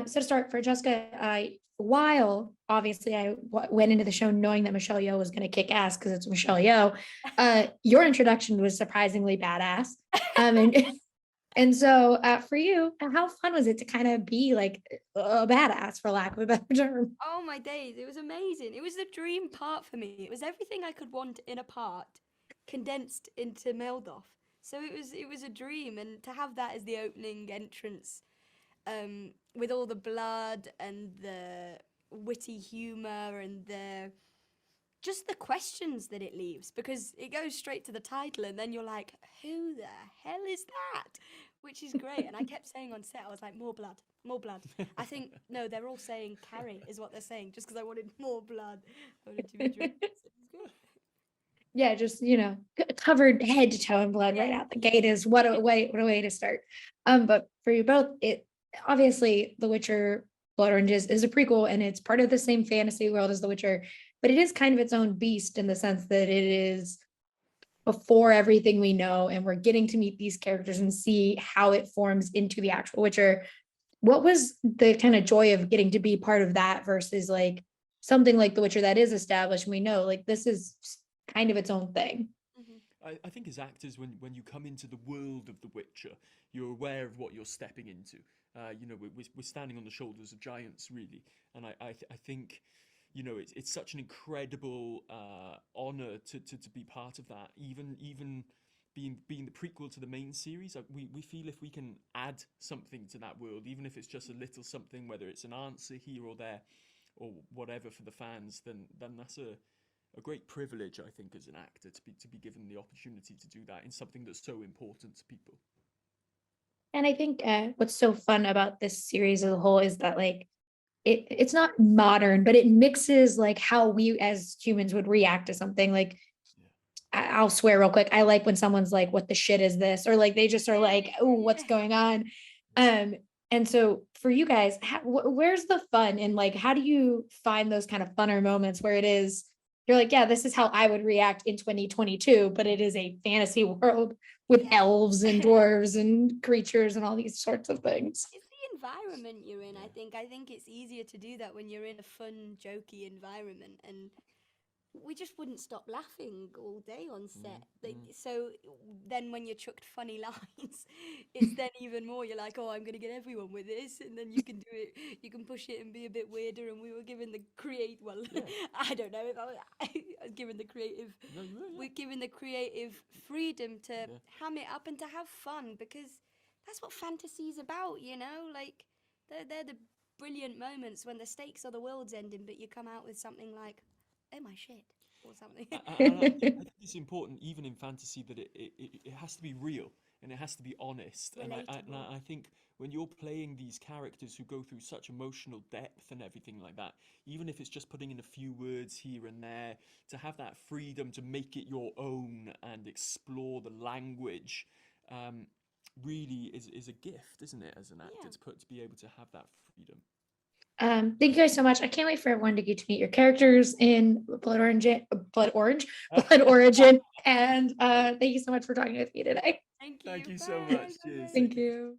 So to start, Francesca, while obviously went into the show knowing that Michelle Yeoh was going to kick ass because it's Michelle Yeoh, your introduction was surprisingly badass. And and so for you, how fun was it to kind of be like a badass, for lack of a better term? Oh my days, it was amazing. It was the dream part for me. It was everything I could want in a part condensed into Meldorf. So it was a dream, and to have that as the opening entrance, with all the blood and the witty humor and the just the questions that it leaves, because it goes straight to the title and then you're like, who the hell is that? Which is great. And I kept saying on set, I was like, more blood, more blood. I think, no, they're all saying carry is what they're saying, just because I wanted more blood. I wanted to be drinking. So it was good. Yeah, just covered head to toe in blood right Yeah. out the gate is what a way to start. But for you both, it obviously The Witcher Blood Orange is a prequel and it's part of the same fantasy world as The Witcher, but it is kind of its own beast in the sense that it is before everything we know, and we're getting to meet these characters and see how it forms into the actual Witcher. What was the kind of joy of getting to be part of that versus like something like The Witcher that is established and we know like this is kind of its own thing? Hmm. I think as actors, when you come into the world of The Witcher, you're aware of what you're stepping into. We're standing on the shoulders of giants, really, and I think, it's such an incredible honor to be part of that. Even being the prequel to the main series, we feel if we can add something to that world, even if it's just a little something, whether it's an answer here or there, or whatever for the fans, then that's a great privilege, I think, as an actor to be given the opportunity to do that in something that's so important to people. And I think what's so fun about this series as a whole is that like it's not modern, but it mixes like how we as humans would react to something. Like Yeah. I'll swear real quick. I like when someone's like, "What the shit is this?" Or like they just are Yeah, like, "Oh, what's yeah. going on?" Yeah. Um, and so for you guys, where's the fun and like how do you find those kind of funner moments where it is you're like, "Yeah, this is how I would react in 2022," but it is a fantasy world with elves and Yeah. dwarves and creatures and all these sorts of things. It's the environment you're in, I Yeah. think. I think it's easier to do that when you're in a fun, jokey environment, and we just wouldn't stop laughing all day on set. Mm, Like, mm. so then when you're chucked funny lines, it's then even more. You're like, oh, I'm gonna get everyone with this, and then you can do it. You can push it and be a bit weirder. And we were given the create. Well, Yeah. I don't know if I was given the creative. No, you were, We're given the creative freedom to yeah. ham it up and to have fun, because that's what fantasy is about. Like they're the brilliant moments when the stakes are the world's ending, but you come out with something like, oh my shit, or something. And I think it's important, even in fantasy, that it has to be real and it has to be honest. And Relatable. I think when you're playing these characters who go through such emotional depth and everything like that, even if it's just putting in a few words here and there, to have that freedom to make it your own and explore the language, um, really is a gift, isn't it, as an actor, Yeah. to be able to have that freedom. Thank you guys so much. I can't wait for everyone to get to meet your characters in Blood Origin. And thank you so much for talking with me today. Thank Thank you. you so Bye. much. Bye. Cheers. Bye. Thank Thank you. you.